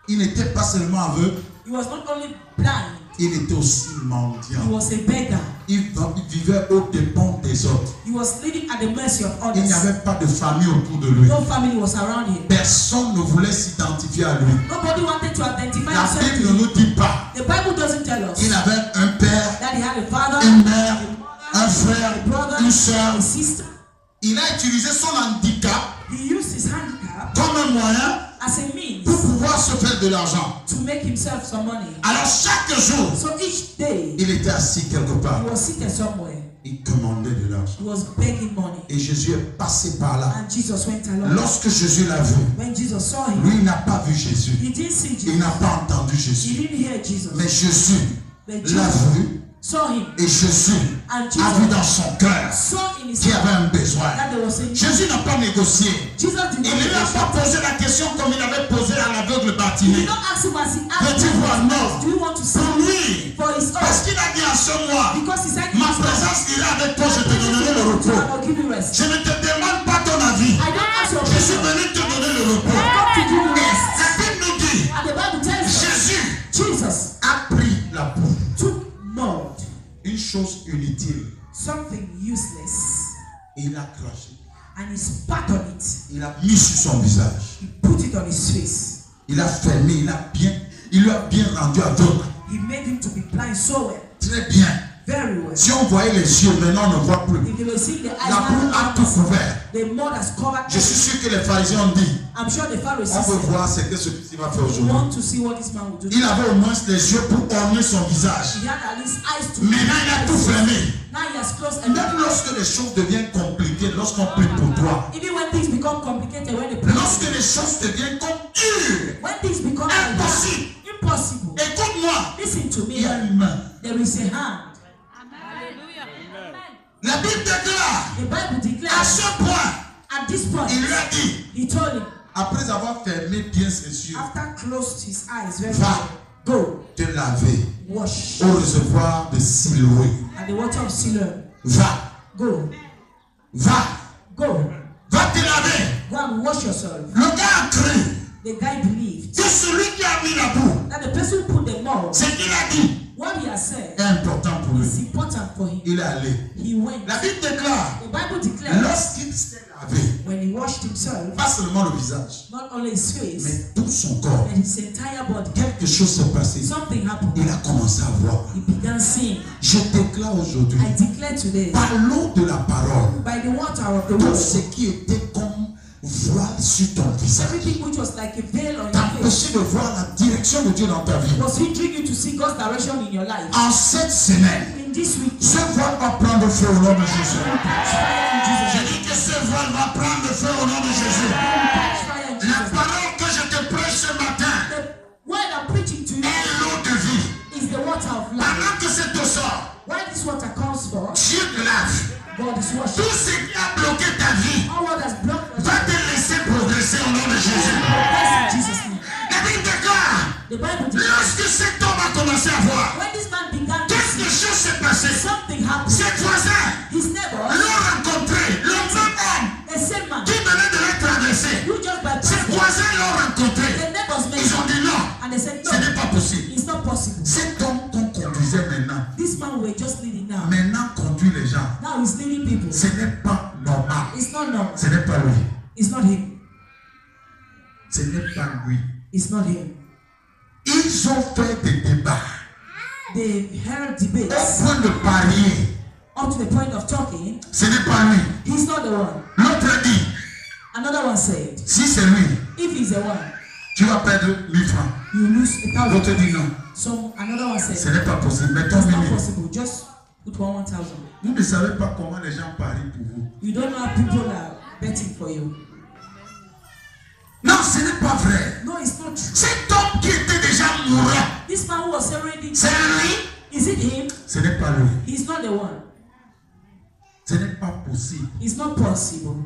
Il n'était pas seulement aveugle, He was not only blind, il était aussi he mendiant. was a beggar. Il vivait aux dépens des autres. He was living at the mercy of Il n'y others. avait pas de famille autour de lui. No family was around him. Personne ne voulait s'identifier à lui. Nobody wanted to identify La himself Bible to ne him. nous dit pas. The Bible doesn't tell us Il avait un père, that he had a father, une mère, un a frère, brother, une soeur. a sister. Il a utilisé son handicap He used his handicap comme un moyen as a means pour pouvoir se faire de l'argent. to make himself some money. Alors chaque jour, So each day, il était assis quelque part. he was seated somewhere. Il commandait de l'argent. He was begging money. Et Jésus est passé par là. And Jesus went along. Lorsque Jésus l'a vu, When Jesus saw him, lui il n'a pas vu Jésus. he didn't see Il Jesus. n'a pas entendu He Jésus. didn't hear Jesus. Mais Jésus But l'a Jesus vu saw him. et Jésus And a vu dans Jesus son cœur saw in his qu'il y avait heart un besoin. that there was a need. Jésus n'a pas négocié. Jesus did Il not ne lui a pas posé la question comme il avait posé à l'aveugle He did Bartimée. not ask him as he asked Veux-tu voir? him, Non. do you want to see Pour lui, for his parce own? qu'il a dit en ce mois, Because he said, ma présence ira avec toi, je te donnerai le repos. I will give you rest. Je ne te demande pas ton avis. I don't ask your Je suis opinion. venu te donner le repos. I come to give you Et rest. la Bible nous dit, And the Bible tells us Jésus Jesus a pris la boue, took mold, une chose inutile, something useless, et il a craché. and he spat on it. Il a mis sur son visage. He put it on his face. Il a fermé, il lui a bien rendu aveugle. He made him to be blind so well, Très bien. very well. Si on voyait les yeux, maintenant on ne voit plus. If you were seeing the eyes, La boue a tout couvert. the mold has covered. Je suis sûr que les pharisiens ont dit, I'm sure the Pharisees on veut said, voir ce que celui-ci va faire we aujourd'hui. want to see what this man will do. Il avait au moins les yeux pour orner son visage. He had at least eyes to Maintenant il a tout fermé. Now he has closed everything. Même lorsque les choses deviennent compliquées, lorsqu'on prie pour toi, Even when things become complicated, when they pray, lorsque les choses deviennent comme dures, when things become like that, impossible, impossible. écoute-moi, Listen to il y a me. une main. There is a hand. La Bible déclare, The Bible à declares ce point, at this point, il lui a dit, he told him, après avoir fermé bien ses yeux, after closed his eyes very va well, go te laver wash au réservoir de Siloé. at the water of Siloam. Va, Go, va, go, va te laver. go and wash yourself. Le gars a cru The guy believed que celui qui a mis la boue, that the person who put the mold, ce qu'il a dit, what he has said est important pour lui. is important for him. Il est allé. He went. La Bible déclare, The Bible declares lorsqu'il s'est lavé, when he washed himself, pas seulement le visage, not only his face, mais tout son corps, but his entire body, quelque chose s'est passé. something happened. Il a commencé à voir. He began seeing. Je déclare aujourd'hui, I declare today, par l'eau de la parole, by the water of the tout word, ce qui était comme voile sur ton visage, everything which was like a veil on your face t'empêcher de voir la direction de Dieu dans ta vie. was hindering you to see God's direction in your life. En cette semaine, In this week, ce voile va prendre feu au nom de Jésus. catch fire in Jesus' Je name. dis que ce voile va prendre feu au nom de Jésus. Catch fire in La Jesus' name. parole que je te prêche ce matin The word I'm preaching to you est l'eau de vie. is the water of life. Pendant que cette eau sort, While this water comes forth, Dieu te lave. God is washing. Tout ce qui a bloqué ta vie All what has blocked us, va te laisser progresser au nom de Jésus. bless in Jesus' name. La Bible déclare, The Bible declares, lorsque cet homme a commencé à voir, when this man began to quelque see, chose s'est passé. something happened. Ses voisins His neighbors, l'ont rencontré, le même homme a same man, qui venait de l'être traversé. who just by Ses voisins l'ont rencontré. the neighbors met Ils ont dit non, and they said, ce no, n'est pas possible. it's not possible. Cet homme qu'on conduisait maintenant, This man we're just leading now. maintenant conduit les gens. Now he's leading people. Ce n'est pas normal. It's not normal. Ce n'est pas lui. It's not him. Ce n'est pas lui. It's not him. Ils ont fait des débats They held au debates point de parier. up to the point of talking. Ce n'est pas lui. He's not the one. L'autre dit, Another one said, si c'est lui, if he's the one, tu vas perdre 1000 francs. you lose 1,000. L'autre dit non. So another one Ce said, n'est pas possible. Mettons it's not 1000. possible. Just put 1,000. Vous ne savez pas comment les gens parient pour vous. You don't know how people are betting for you. Non, ce n'est pas vrai. No, it's not true. Cet homme qui était déjà mourant, This man who was already, c'est lui. is it him? Ce n'est pas lui. He's not the one. Ce n'est pas possible. It's not possible.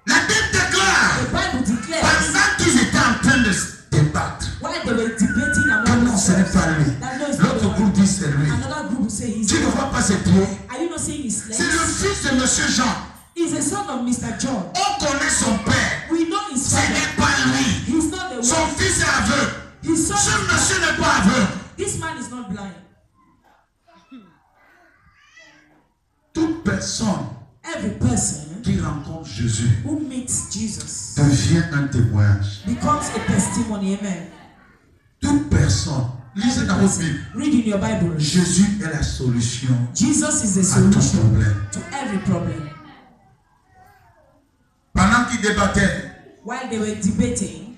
La Bible déclare, The Bible declares, pendant qu'ils étaient en train de se débattre, while they were debating que among non, ce n'est themselves, pas lui. that no, it's not the L'autre one. groupe dit c'est lui. Another group will say he's Tu the ne one. vois pas ses pieds. Are you not seeing his C'est le legs? fils de Monsieur Jean. He's the son of Mr. John. On connaît son père. We know his Ce father. n'est pas lui. He's not the Son one. fils est aveugle. His son Ce is monsieur blind. n'est pas aveugle. This man is not blind. Toute personne Every person qui rencontre Jésus who meets Jesus devient un témoignage. becomes a testimony. Amen. Toute personne, lisez dans votre Bible, Read in your Bible. Jésus est la solution Jesus is the à tout solution problème. to every problem. Pendant qu'ils débattaient, While they were debating,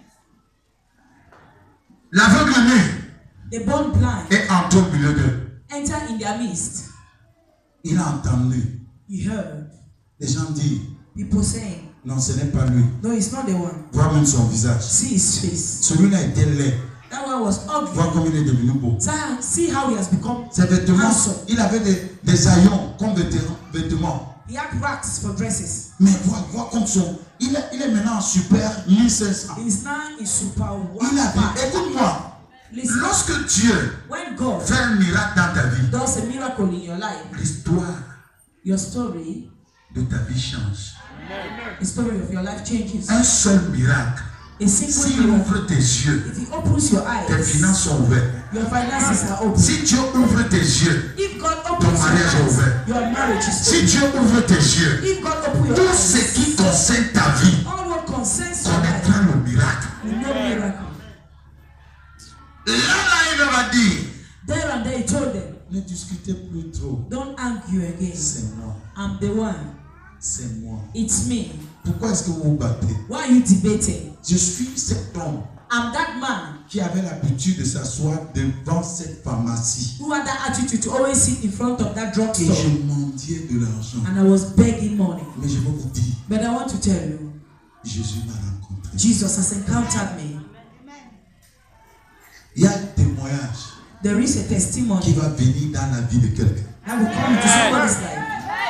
l'aveugle né the born blind est entré au milieu d'eux. entered in their midst. Il a entendu He heard les gens dire, people saying, non, ce n'est pas lui. no, it's not the one. Vois même son visage. See his face. Celui-là était laid. That one was Vois ugly. comme il est devenu beau. See how he has become. Ses vêtements, handsome. il avait des haillons comme vêtements. He had racks for dresses. Mais vois comme son. Il est maintenant en super 1500. He's now in super Il a one. vu. Écoute-moi. Listen, Lorsque Dieu when God fait un miracle dans ta vie, does a miracle in your life, l'histoire your story, de ta vie change. the story of your life changes. Un seul miracle. A simple S'il miracle. ouvre tes yeux, If he opens your tes eyes, finances sont ouvertes. your finances are open. Si Dieu ouvre tes yeux, If God ton opens your mariage est eyes, ouvert. your marriage is Si open. Dieu ouvre tes yeux, If God opens your tout ce eyes, qui concerne ta vie all what concerns your life, connaîtra le miracle. you know miracle. Là, il leur a dit, There and there he told them, ne discutez plus trop. don't argue again. C'est moi. I'm the one. C'est moi. It's me. Pourquoi est-ce que vous vous battez? Why are you debating? Je suis cet homme I'm that man qui avait l'habitude de s'asseoir devant cette pharmacie. who had that attitude to always sit in front of that Et drugstore. je mendiais de l'argent. And I was begging money. Mais je vais vous dire, But I want to tell you, Jésus m'a rencontré. Jesus has encountered me. Il y a un témoignage There is a qui testimony va venir dans la vie de quelqu'un. that will come into somebody's life.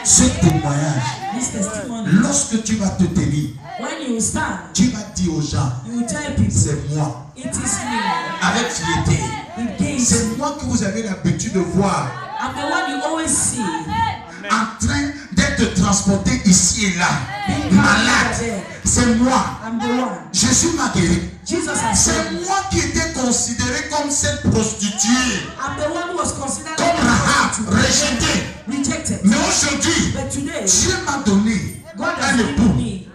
Ce témoignage, This testimony, lorsque tu vas te tenir, when you stand, tu vas dire aux gens, you will tell people, c'est moi. it is me. Avec fierté. It gains. C'est moi que vous avez l'habitude de voir I'm the one you always see. en train d'être transporté ici et là. Being Malade. carried there. C'est moi. I'm the one. Jésus m'a guéri. Jesus has C'est said, moi qui étais considéré comme cette prostituée, I'm the one who was considered comme Rahab, rejetée. rejected. Mais aujourd'hui, But today, Dieu m'a donné God un has époux. given me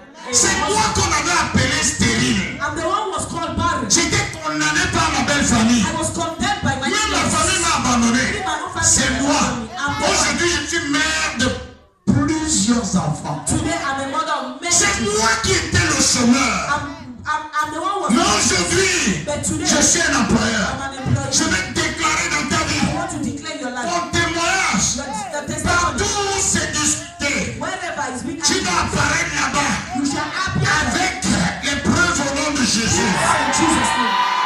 C'est moi. Aujourd'hui, je suis mère de plusieurs enfants. C'est moi qui étais le chômeur. Mais aujourd'hui, je suis un employeur. Je vais déclarer dans ta vie ton témoignage. Partout où c'est discuté, tu vas apparaître là-bas avec les preuves au nom de Jésus.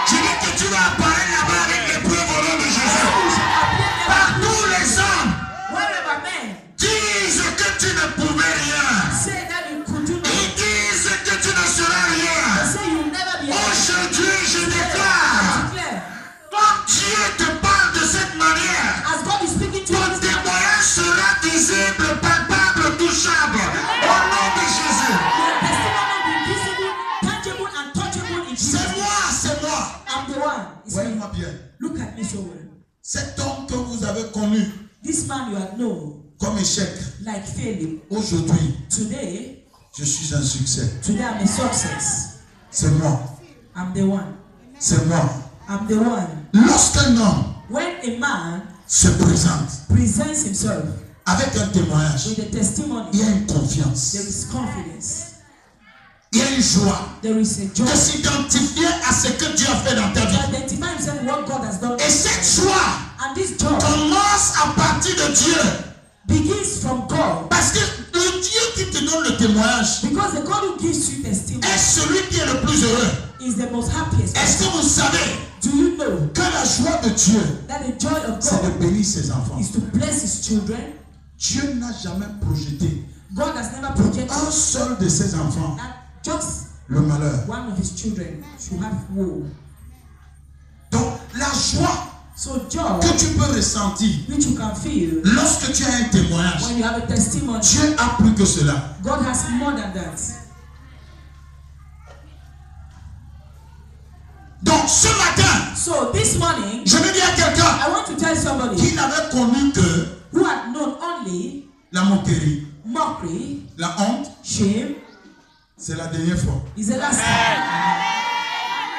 Je dis que tu vas apparaître là-bas avec les preuves au nom de Jésus. Partout les hommes disent que tu ne pouvais rien. Ils disent que tu ne seras rien. Aujourd'hui, je déclare, quand Dieu te parle de cette manière, ton témoignage sera visible, palpable, touchable. Au nom de Jésus. C'est moi. Voyez-moi bien. Look at me so well. Cet homme que vous avez connu This man you have known, comme échec, like failing, aujourd'hui, today, je suis un succès. today I'm a success. C'est moi. I'm the one. C'est moi. I'm the one. Lorsqu'un homme When a man se présente presents himself avec un témoignage, with a testimony, il y a une confiance, there is confidence, il y a une joie there is a joy. de s'identifier à ce que Dieu a fait dans ta To vie. identify himself with what God has done. Et cette joie And this joy commence à partir de Dieu. begins from God. Parce que le Dieu qui te donne le témoignage Because the God who gives you testimony est celui qui est le plus heureux. is the most happiest. Est-ce que vous savez Do you know que la joie de Dieu, that the joy of c'est de God bénir ses enfants? is to bless his children? Dieu n'a jamais projeté God has never pour projected un seul de ses enfants that just le malheur. one of his children should have woe. Donc la joie So joy que tu peux ressentir which you can feel lorsque tu as un témoignage, when you have a testimony, Dieu a plus que cela. God has more than that. Donc ce matin, So this morning, je vais dire à quelqu'un I want to tell somebody qui n'avait connu que who had known only la moquerie, mockery, la honte, shame, c'est la dernière fois. is the last time.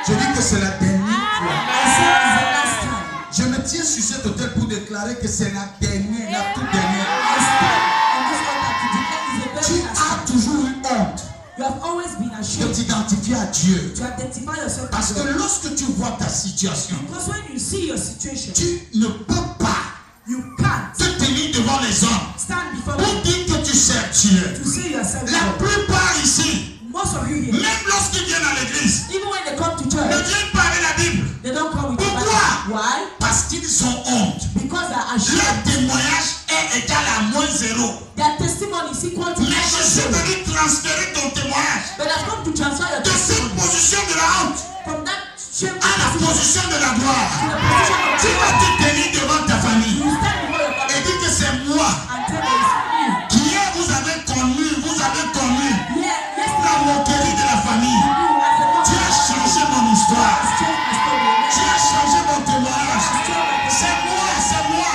Je dis que c'est la dernière fois. I say it's the last time. Je me tiens sur cet hôtel pour déclarer que c'est la dernière, la toute I dernière. stand on this altar to declare it's the Tu very last as time. toujours eu honte You have always been de ashamed t'identifier à Dieu. to identify yourself Parce to que God. lorsque tu vois ta situation, Because when you see your situation, tu ne peux pas you can't te tenir devant les hommes stand before pour me dire que tu sers Dieu. to say yourself La God. plupart ici, Most of you here, même lorsqu'ils viennent à l'église, even when they come to ne church, viennent pas avec la Bible. they don't come with the Pourquoi? Bible. Why? Parce qu'ils ont honte. Because they are Leur ashamed. témoignage est égal à -0. Their testimony is equal to Mais je suis zero. venu transférer ton témoignage But I've come to transfer your de cette testimony position de la honte from that shameful à la position position de la gloire. to the position of Tu vas te tenir devant ta famille You stand before your et family dire que c'est moi and tell them it's qui est, vous avez connu me. Yeah, la yesterday moquerie de la famille. you as a Tu mother as changé mon histoire. has changed my story. Tu as changé mon témoignage. Has changed my C'est testimony. moi, c'est moi.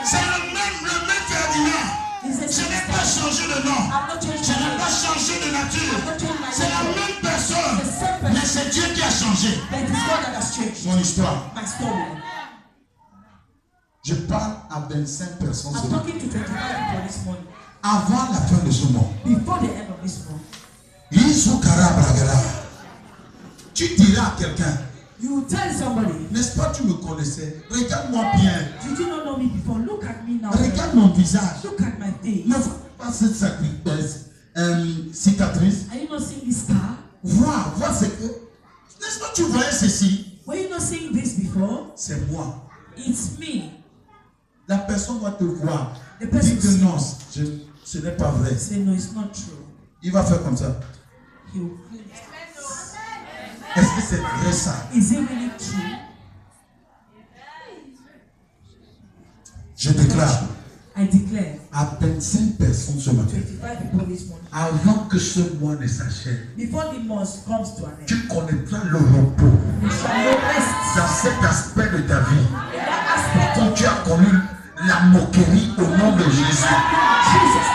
C'est le même Ferdinand. He's a Je n'ai pas changé de nom. I've not changed Je my n'ai name. pas changé de nature. I've not changed my C'est la name. même personne. The same Mais person. c'est Dieu qui a changé But it's God that has changed mon histoire. my story. Je parle à 25 personnes I'm seulement. talking to 25 people this morning. Avant la fin de ce mois. Before the end of this month, Yisukara Bragara. Tu diras à quelqu'un, you tell somebody, n'est-ce pas, tu me connaissais? Regarde-moi bien. did you not know me before? Look at me now. Regarde mon visage. Look at my face. Ne vois pas cette cicatrice. Are you not seeing this scar? Vois ce que. N'est-ce pas, tu voyais ceci? Were you not seeing this before? C'est moi. It's me. La personne va te voir. The person Dis que sees non, ce n'est pas vrai. Say no, it's not true. Il va faire comme ça. He will claim it. Est-ce que c'est vrai ça? Is it really true? Je déclare I declare à 25 personnes ce matin, 25 people this morning. avant que ce mois ne s'achève, Before the month comes to an end, tu connaîtras le repos you shall know rest. dans cet aspect de ta vie. In that aspect Quand of tu as connu la moquerie au nom de Jésus. Jesus,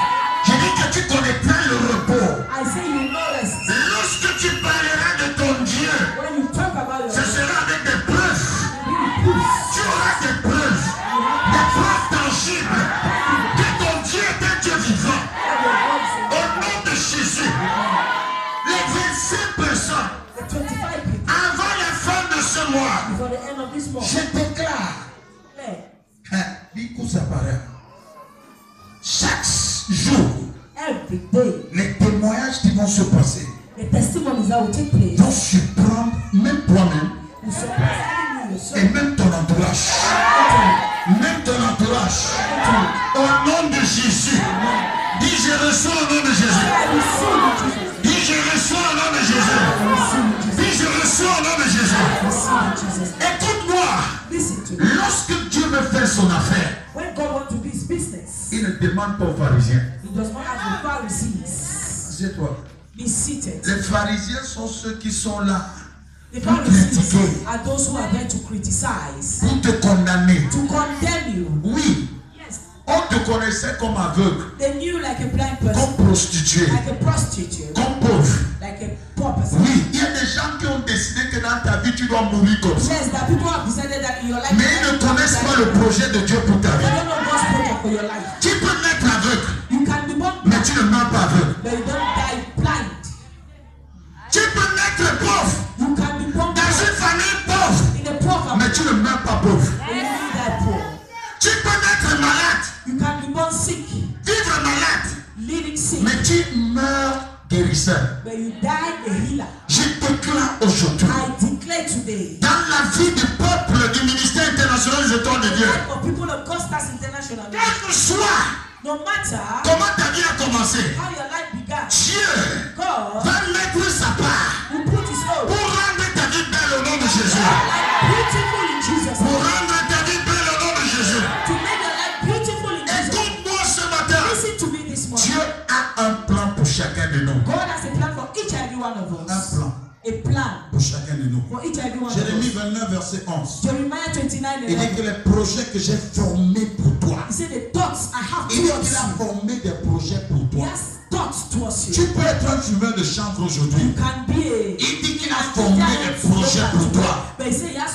Je dis que tu connaîtras le repos. I say you know rest. Lorsque tu parleras de ton Dieu, When you talk about your ce sera avec des preuves. you will Tu auras des preuves. Des preuves écoute sa parole. Chaque jour, every day, les témoignages qui vont se passer the testimonies that will take place vont surprendre même toi-même will surprise you yourself. et même ton entourage. Même ton entourage. Au nom de Jésus. Dis je reçois au nom de Jésus. Dis je reçois au nom de Jésus. Dis je reçois au nom de Jésus. Écoute-moi. Lorsque Dieu veut faire son affaire, When God wants to do his business, il ne demande pas aux pharisiens. he does not ask the Pharisees. Assieds-toi. Be seated. Les pharisiens sont ceux qui sont là The pour Pharisees critiquer, are those who are there to criticize, pour te condamner. to condemn you. Oui, Yes, on te connaissait comme aveugle, they knew you like a blind person, comme prostituée, like a prostitute, comme pauvre. like a poor person. Oui, il y a des gens qui ont décidé que dans ta vie, tu dois mourir comme ça. Yes, that people have decided that in your life. Mais ils ne connaissent pas le projet de Dieu pour ta They vie. don't know God's project for your life. Tu peux naître aveugle, You can be born mais tu ne meurs pas aveugle. but you don't die blind. Tu peux naître pauvre, You can be born dans une famille pauvre, in a poor family mais tu ne meurs pas pauvre. but you don't die poor. Tu peux naître malade, You can be born sick, vivre malade, leading sick, mais tu meurs guérisseur. but you die a healer. Je déclare aujourd'hui, I declare today, dans la vie du peuple du ministère international des étoiles de Dieu, life of people of Costas International, quel que soit no matter comment ta vie a commencé, how your life began, Dieu God va mettre sa part will put his own pour rendre ta vie belle au nom de Jésus. life beautiful in Jesus' Pour name. rendre ta vie belle au nom de Jésus. To make your life beautiful in Jesus' name. Écoute-moi ce matin. Listen to me this morning. Dieu a un plan pour chacun de nous. God has a plan for each and every one of Un us. plan A plan pour chacun de nous. for each and every one of Jérémie us. 29, verset 11. Jeremiah 29, Il dit que les projets que j'ai formés pour toi. He said the thoughts I have Il dit towards qu'il a you. formé des projets pour He toi. has thoughts towards you. Tu peux être un fumeur de chanvre aujourd'hui. You can be a Il dit qu'il a formé des projets pour toi. but he said he has